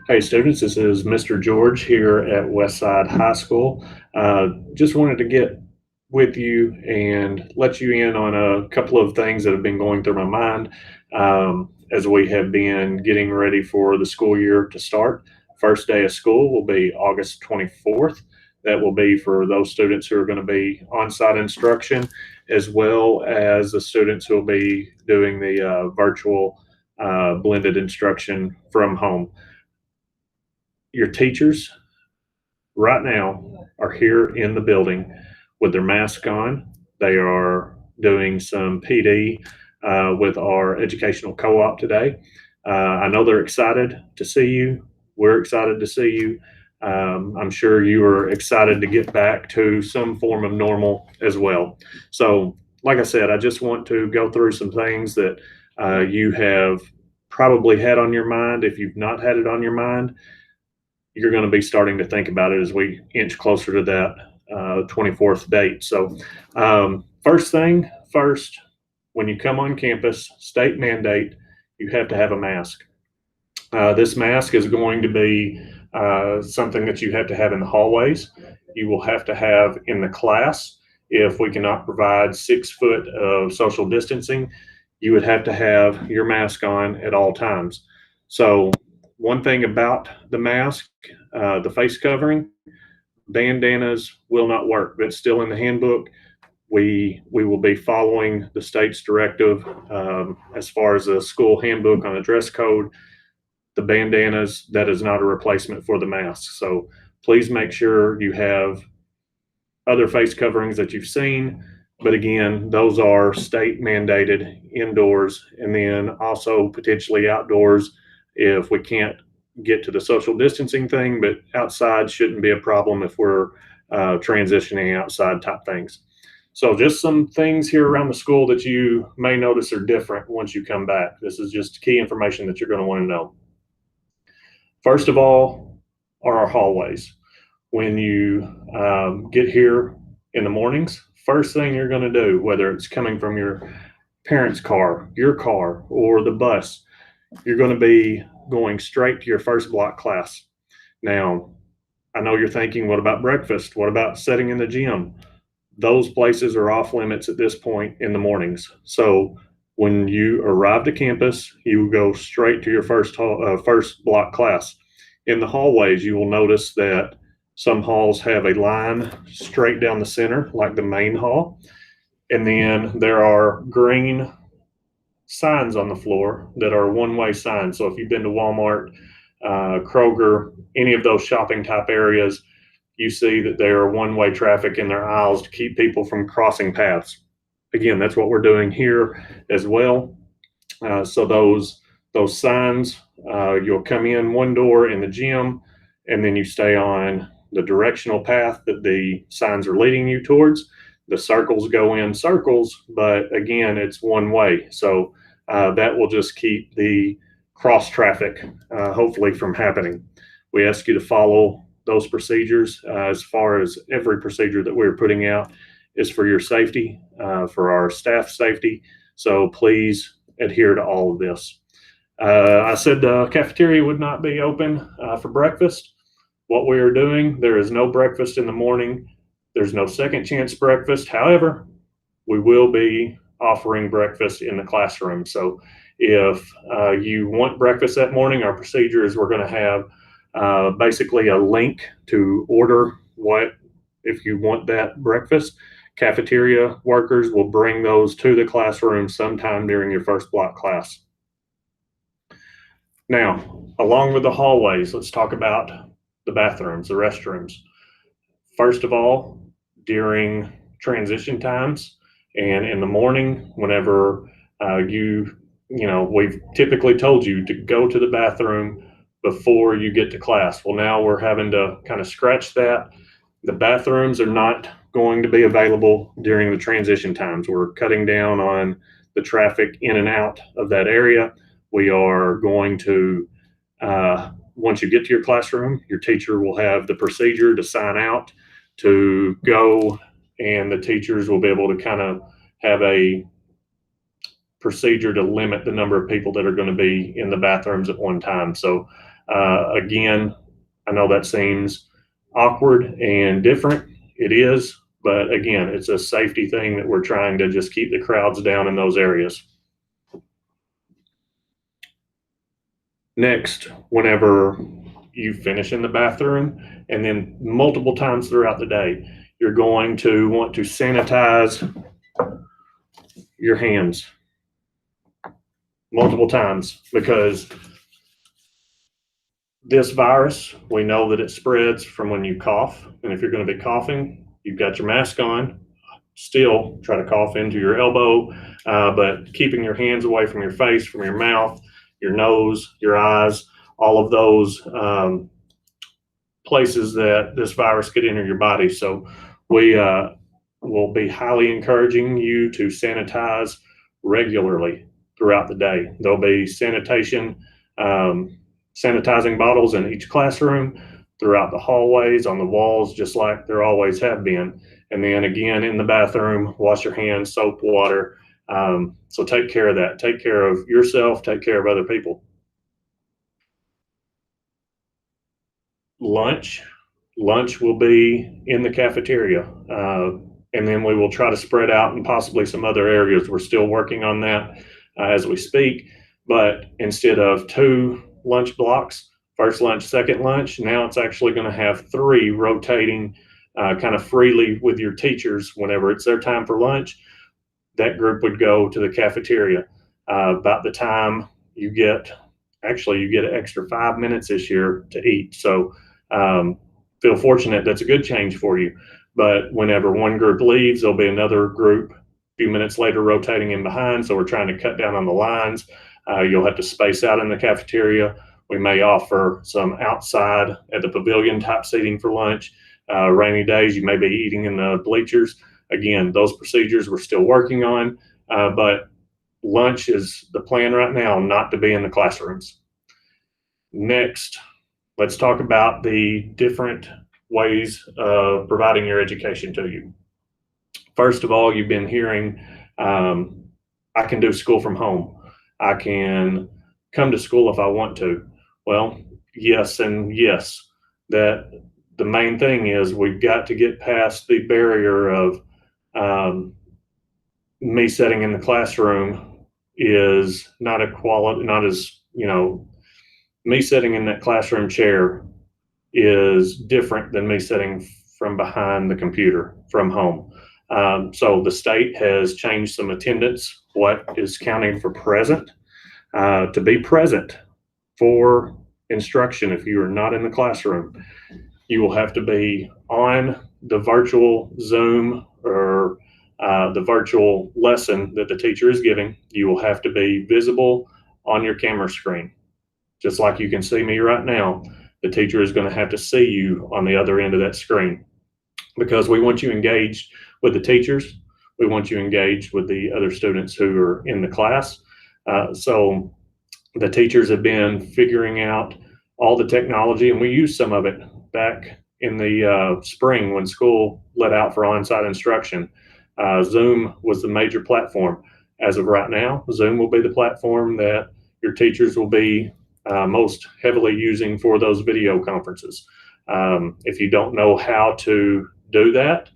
Hey students, this is Mr. George here at Westside High School. Just wanted to get with you and let you in on a couple of things that have been going through my mind as we have been getting ready for the school year to start. First day of school will be August 24th. That will be for those students who are going to be on-site instruction, as well as the students who will be doing the virtual blended instruction from home. Your teachers right now are here in the building with their mask on. They are doing some PD with our educational co-op today. I know they're excited to see you. We're excited to see you. I'm sure you are excited to get back to some form of normal as well. So, like I said, I just want to go through some things that you have probably had on your mind. If you've not had it on your mind, you're going to be starting to think about it as we inch closer to that 24th date. So, first thing first, when you come on campus, state mandate, you have to have a mask. This mask is going to be something that you have to have in the hallways. You will have to have in the class. If we cannot provide 6 foot of social distancing, you would have to have your mask on at all times. So, one thing about the mask, the face covering, bandanas will not work. That's still in the handbook. We will be following the state's directive as far as the school handbook on the dress code. The bandanas, that is not a replacement for the mask. So please make sure you have other face coverings that you've seen. But again, those are state mandated indoors, and then also potentially outdoors if we can't get to the social distancing thing, but outside shouldn't be a problem if we're transitioning outside type things. So just some things here around the school that you may notice are different once you come back. This is just key information that you're going to want to know. First of all are our hallways. When you get here in the mornings, first thing you're going to do, whether it's coming from your parents' car, your car, or the bus, you're going to be going straight to your first block class. Now, I know you're thinking, what about breakfast? What about sitting in the gym? Those places are off limits at this point in the mornings. So when you arrive to campus, you go straight to your first block class. In the hallways, you will notice that some halls have a line straight down the center, like the main hall. And then there are green signs on the floor that are one-way signs. So if you've been to Walmart, Kroger, any of those shopping type areas, you see that there are one-way traffic in their aisles to keep people from crossing paths. Again, that's what we're doing here as well. So those signs, you'll come in one door in the gym, and then you stay on the directional path that the signs are leading you towards. The circles go in circles, but again, it's one way. So that will just keep the cross traffic, hopefully, from happening. We ask you to follow those procedures as far as every procedure that we're putting out is for your safety, for our staff safety. So please adhere to all of this. I said the cafeteria would not be open for breakfast. What we are doing, there is no breakfast in the morning. There's no second chance breakfast. However, we will be offering breakfast in the classroom. So if you want breakfast that morning, our procedure is we're going to have basically a link to order what, if you want that breakfast. Cafeteria workers will bring those to the classroom sometime during your first block class. Now, along with the hallways, let's talk about the bathrooms, the restrooms. First of all, during transition times and in the morning, whenever we've typically told you to go to the bathroom before you get to class. Well, now we're having to kind of scratch that. The bathrooms are not going to be available during the transition times. We're cutting down on the traffic in and out of that area. We are going to, once you get to your classroom, your teacher will have the procedure to sign out, to go, and the teachers will be able to kind of have a procedure to limit the number of people that are going to be in the bathrooms at one time. So Again, I know that seems awkward and different. It is, but again, it's a safety thing that we're trying to just keep the crowds down in those areas. Next, whenever you finish in the bathroom, and then multiple times throughout the day, you're going to want to sanitize your hands multiple times, because this virus, we know that it spreads from when you cough. And if you're going to be coughing, you've got your mask on. Still try to cough into your elbow, but keeping your hands away from your face, from your mouth, your nose, your eyes, all of those places that this virus could enter your body. So we will be highly encouraging you to sanitize regularly throughout the day. There'll be sanitizing bottles in each classroom, throughout the hallways, on the walls, just like there always have been. And then again, in the bathroom, wash your hands, soap, water. So take care of that. Take care of yourself, take care of other people. Lunch will be in the cafeteria. And then we will try to spread out in possibly some other areas. We're still working on that as we speak. But instead of 2 lunch blocks, first lunch, second lunch, now it's actually going to have 3 rotating kind of freely with your teachers. Whenever it's their time for lunch, that group would go to the cafeteria. About the time you get an extra 5 minutes this year to eat. So feel fortunate. That's a good change for you. But whenever one group leaves, there'll be another group a few minutes later rotating in behind. So we're trying to cut down on the lines. You'll have to space out in the cafeteria. We may offer some outside at the pavilion type seating for lunch. Rainy days, you may be eating in the bleachers. Again, those procedures we're still working on, but lunch is the plan right now, not to be in the classrooms. Next, let's talk about the different ways of providing your education to you. First of all, you've been hearing, I can do school from home. I can come to school if I want to. Well, yes and yes. That the main thing is we've got to get past the barrier of me sitting in the classroom is not as, me sitting in that classroom chair is different than me sitting from behind the computer from home. So the state has changed some attendance, what is counting for present, to be present for instruction. If you are not in the classroom, you will have to be on the virtual Zoom or the virtual lesson that the teacher is giving. You will have to be visible on your camera screen. Just like you can see me right now, the teacher is going to have to see you on the other end of that screen, because we want you engaged with the teachers. We want you engaged with the other students who are in the class. So the teachers have been figuring out all the technology, and we used some of it back in the spring when school let out for on-site instruction. Zoom was the major platform. As of right now, Zoom will be the platform that your teachers will be most heavily using for those video conferences. If you don't know how to do that,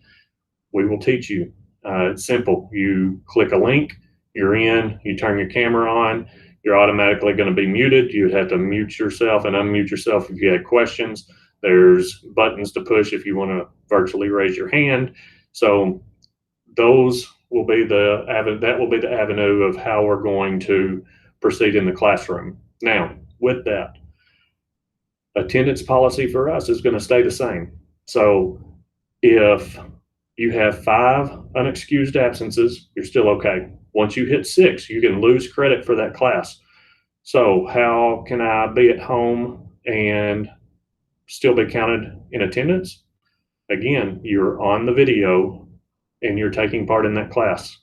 we will teach you. It's simple. You click a link, you're in, you turn your camera on, you're automatically going to be muted. You'd have to mute yourself and unmute yourself if you had questions. There's buttons to push if you want to virtually raise your hand. So those will be that will be the avenue of how we're going to proceed in the classroom. Now, with that, attendance policy for us is going to stay the same. So if you have 5 unexcused absences, you're still okay. Once you hit 6, you can lose credit for that class. So how can I be at home and still be counted in attendance? Again, you're on the video and you're taking part in that class.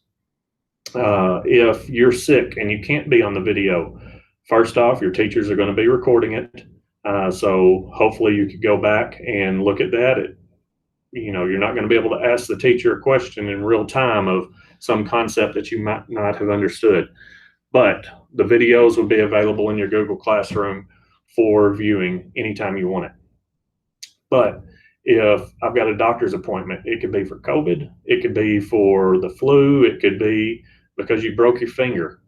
If you're sick and you can't be on the video, first off, your teachers are going to be recording it. So hopefully you could go back and look at that. You're not going to be able to ask the teacher a question in real time of some concept that you might not have understood. But the videos will be available in your Google Classroom for viewing anytime you want it. But if I've got a doctor's appointment, it could be for COVID, it could be for the flu, it could be because you broke your finger.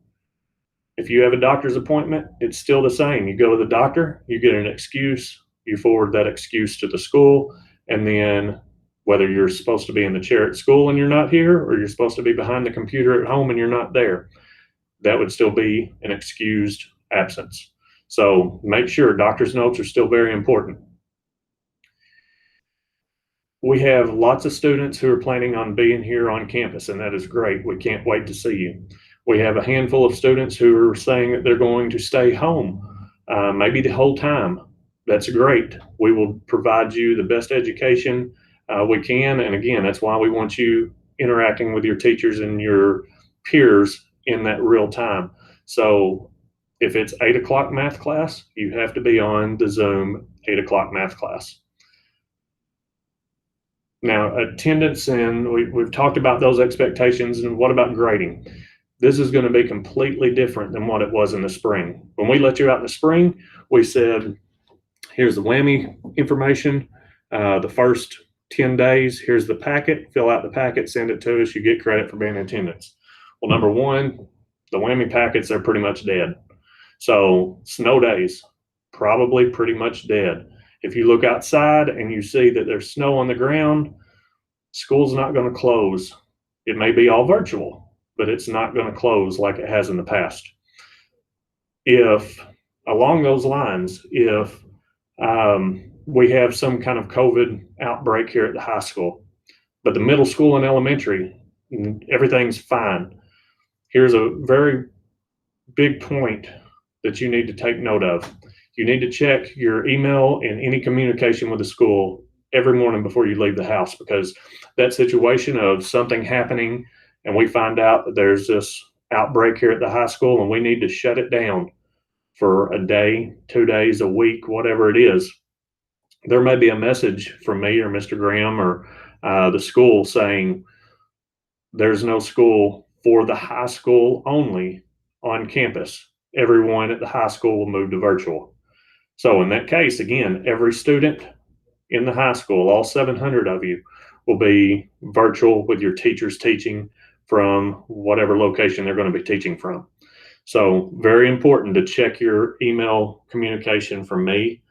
If you have a doctor's appointment, it's still the same. You go to the doctor, you get an excuse, you forward that excuse to the school, and then whether you're supposed to be in the chair at school and you're not here, or you're supposed to be behind the computer at home and you're not there, that would still be an excused absence. So make sure doctor's notes are still very important. We have lots of students who are planning on being here on campus, and that is great. We can't wait to see you. We have a handful of students who are saying that they're going to stay home, maybe the whole time. That's great. We will provide you the best education we can. And again, that's why we want you interacting with your teachers and your peers in that real time. So if it's 8 o'clock math class, you have to be on the Zoom 8 o'clock math class. Now, attendance, and we've talked about those expectations, and what about grading? This is going to be completely different than what it was in the spring. When we let you out in the spring, we said, here's the WWAMI information, the first 10 days, here's the packet, fill out the packet, send it to us, you get credit for being in attendance. Well, number one, the WWAMI packets are pretty much dead. So snow days, probably pretty much dead. If you look outside and you see that there's snow on the ground, school's not going to close. It may be all virtual, but it's not going to close like it has in the past. If along those lines, if we have some kind of COVID outbreak here at the high school, but the middle school and elementary, everything's fine. Here's a very big point that you need to take note of. You need to check your email and any communication with the school every morning before you leave the house, because that situation of something happening and we find out that there's this outbreak here at the high school and we need to shut it down for a day, 2 days, a week, whatever it is, there may be a message from me or Mr. Graham or the school saying there's no school for the high school only on campus. Everyone at the high school will move to virtual. So in that case, again, every student in the high school, all 700 of you, will be virtual with your teachers teaching from whatever location they're going to be teaching from. So very important to check your email communication from me,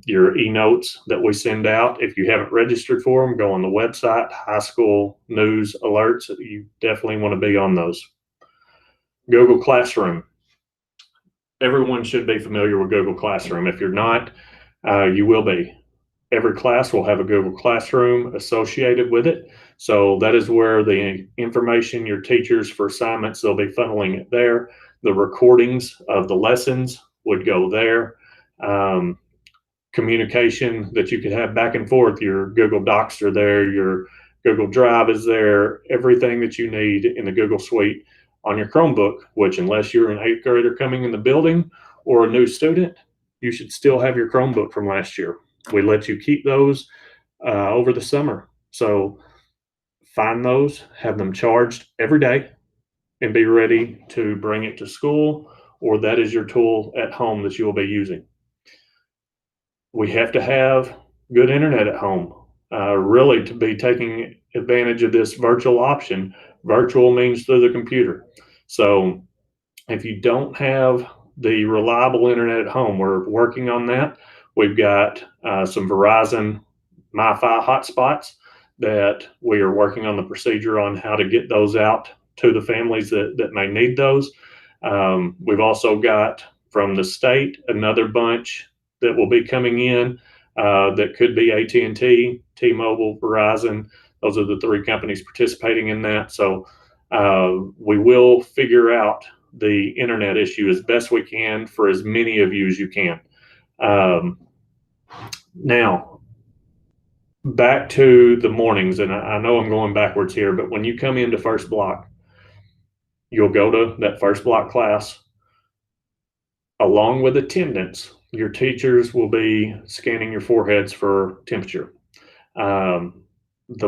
your e-notes that we send out. If you haven't registered for them, go on the website, high school news alerts. You definitely want to be on those. Google Classroom. Everyone should be familiar with Google Classroom. If you're not, you will be. Every class will have a Google Classroom associated with it. So that is where the information, your teachers for assignments, they'll be funneling it there. The recordings of the lessons would go there. Communication that you could have back and forth, your Google Docs are there, your Google Drive is there, everything that you need in the Google Suite on your Chromebook, which unless you're an 8th grader coming in the building or a new student, you should still have your Chromebook from last year. We let you keep those over the summer. So find those, have them charged every day, and be ready to bring it to school, or that is your tool at home that you will be using. We have to have good internet at home, really, to be taking advantage of this virtual option. Virtual means through the computer. So if you don't have the reliable internet at home, we're working on that. We've got some Verizon MiFi hotspots that we are working on the procedure on how to get those out to the families that may need those. We've also got from the state another bunch that will be coming in that could be AT&T, T-Mobile, Verizon. Those are the 3 companies participating in that. So we will figure out the internet issue as best we can for as many of you as you can. Now, back to the mornings, and I know I'm going backwards here, but when you come into first block, you'll go to that first block class. Along with attendance, your teachers will be scanning your foreheads for temperature. The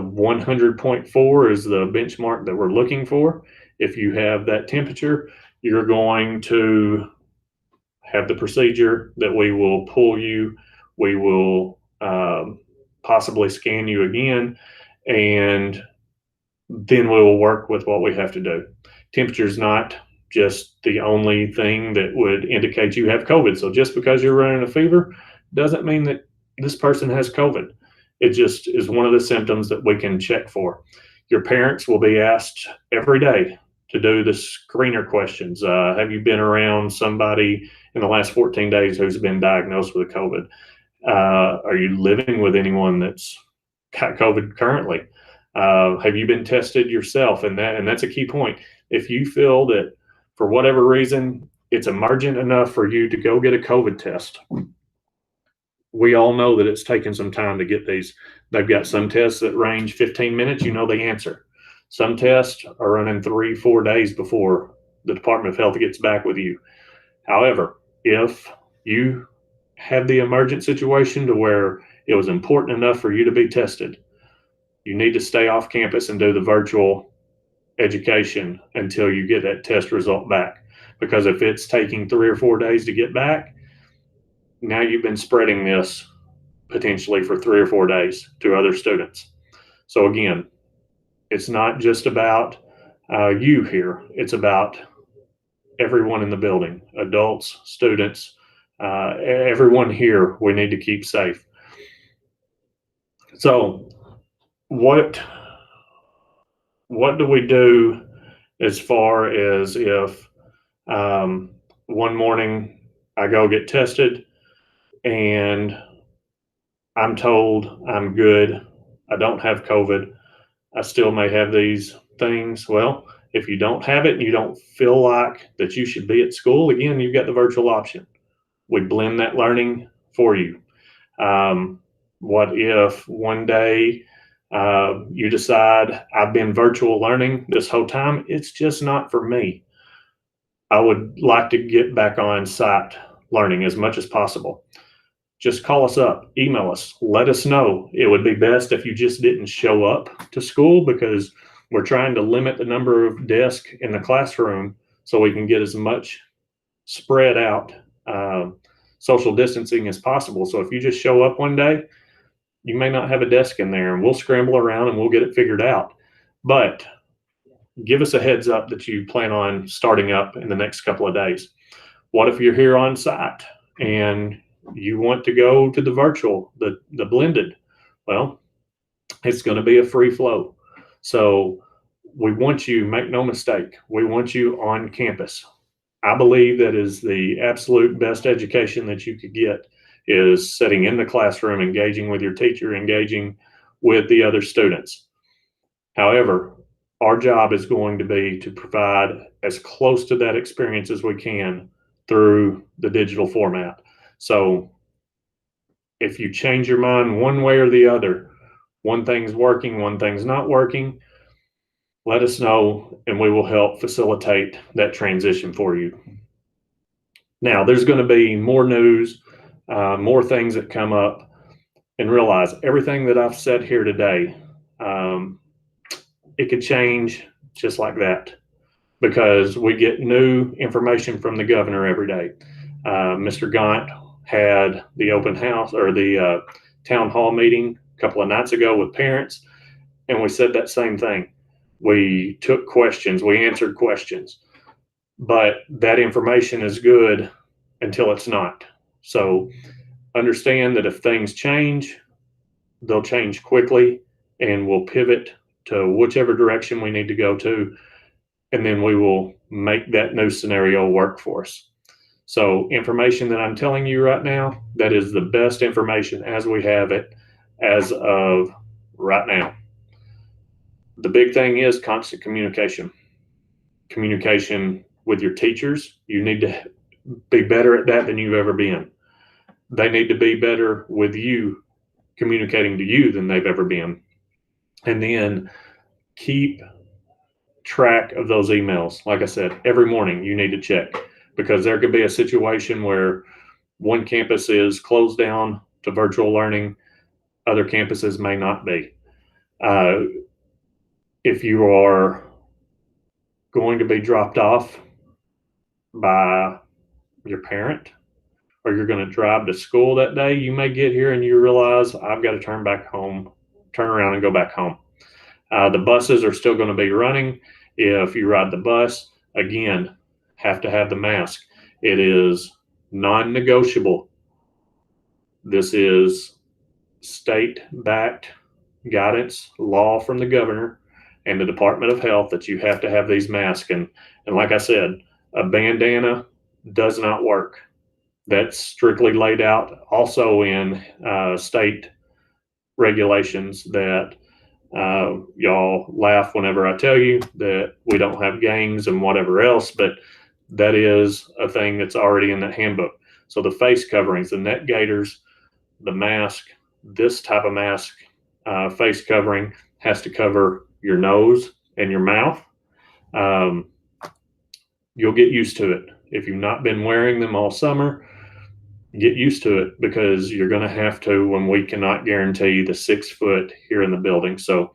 100.4 is the benchmark that we're looking for. If you have that temperature, you're going to have the procedure that we will pull you, we will possibly scan you again, and then we will work with what we have to do. Temperature is not just the only thing that would indicate you have COVID. So just because you're running a fever doesn't mean that this person has COVID. It just is one of the symptoms that we can check for. Your parents will be asked every day to do the screener questions. Have you been around somebody in the last 14 days who's been diagnosed with COVID? Are you living with anyone that's got COVID currently? Have you been tested yourself? And that's a key point. If you feel that for whatever reason it's emergent enough for you to go get a COVID test, we all know that it's taken some time to get these. They've got some tests that range 15 minutes, you know the answer. Some tests are running 3-4 days before the Department of Health gets back with you. However, if you have the emergent situation to where it was important enough for you to be tested, you need to stay off campus and do the virtual education until you get that test result back. Because if it's taking 3 or 4 days to get back, now you've been spreading this potentially for 3 or 4 days to other students. So again, it's not just about you here. It's about everyone in the building, adults, students, everyone here. We need to keep safe. So what do we do as far as if one morning I go get tested and I'm told I'm good, I don't have COVID, I still may have these things? Well, if you don't have it and you don't feel like that you should be at school, again, you've got the virtual option. We blend that learning for you. What if one day you decide I've been virtual learning this whole time, it's just not for me. I would like to get back on site learning as much as possible. Just call us up, email us, let us know. It would be best if you just didn't show up to school, because we're trying to limit the number of desks in the classroom so we can get as much spread out social distancing as possible. So if you just show up one day, you may not have a desk in there, and we'll scramble around and we'll get it figured out. But give us a heads up that you plan on starting up in the next couple of days. What if you're here on site and you want to go to the virtual, the blended? Well, it's going to be a free flow. So we want you, make no mistake, we want you on campus. I believe that is the absolute best education that you could get, is sitting in the classroom, engaging with your teacher, engaging with the other students. However, our job is going to be to provide as close to that experience as we can through the digital format. So if you change your mind one way or the other, one thing's working, one thing's not working, let us know and we will help facilitate that transition for you. Now, there's going to be more news, more things that come up, and realize everything that I've said here today, it could change just like that, because we get new information from the governor every day. Mr. Gaunt had the open house, or the town hall meeting a couple of nights ago with parents, and we said that same thing. We took questions, we answered questions, but that information is good until it's not. So understand that if things change, they'll change quickly, and we'll pivot to whichever direction we need to go to, and then we will make that new scenario work for us. So information that I'm telling you right now, that is the best information as we have it as of right now. The big thing is constant communication. Communication with your teachers. You need to be better at that than you've ever been. They need to be better with you, communicating to you, than they've ever been. And then keep track of those emails. Like I said, every morning you need to check, because there could be a situation where one campus is closed down to virtual learning, other campuses may not be. If you are going to be dropped off by your parent, or you're going to drive to school that day, you may get here and you realize I've got to turn around and go back home. The buses are still going to be running. If you ride the bus, again, have to have the mask. It is non-negotiable. This is state-backed guidance, law from the governor and the Department of Health that you have to have these masks. And like I said, a bandana does not work. That's strictly laid out also in state regulations that y'all laugh whenever I tell you that we don't have gangs and whatever else, but that is a thing that's already in the handbook. So the face coverings, the neck gaiters, the mask, this type of mask, face covering has to cover your nose and your mouth. You'll get used to it. If you've not been wearing them all summer, get used to it because you're going to have to when we cannot guarantee the 6 foot here in the building. So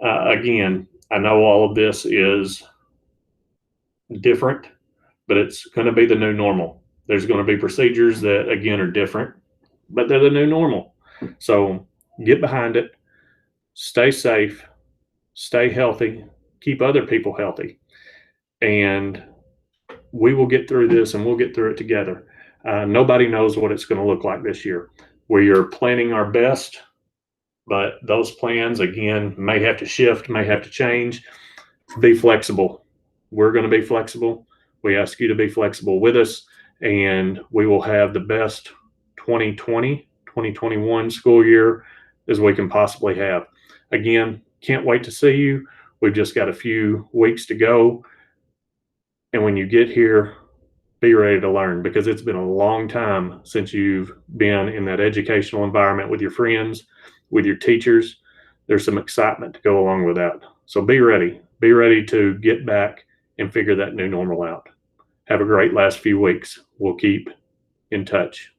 again, I know all of this is different, but it's going to be the new normal. There's going to be procedures that again are different, but they're the new normal. So get behind it, stay safe, stay healthy, keep other people healthy, and we will get through this and we'll get through it together. Nobody knows what it's going to look like this year. We are planning our best, but those plans, again, may have to shift, may have to change. Be flexible. We're going to be flexible. We ask you to be flexible with us, and we will have the best 2020, 2021 school year as we can possibly have. Again, can't wait to see you. We've just got a few weeks to go. And when you get here, be ready to learn because it's been a long time since you've been in that educational environment with your friends, with your teachers. There's some excitement to go along with that. So be ready. Be ready to get back and figure that new normal out. Have a great last few weeks. We'll keep in touch.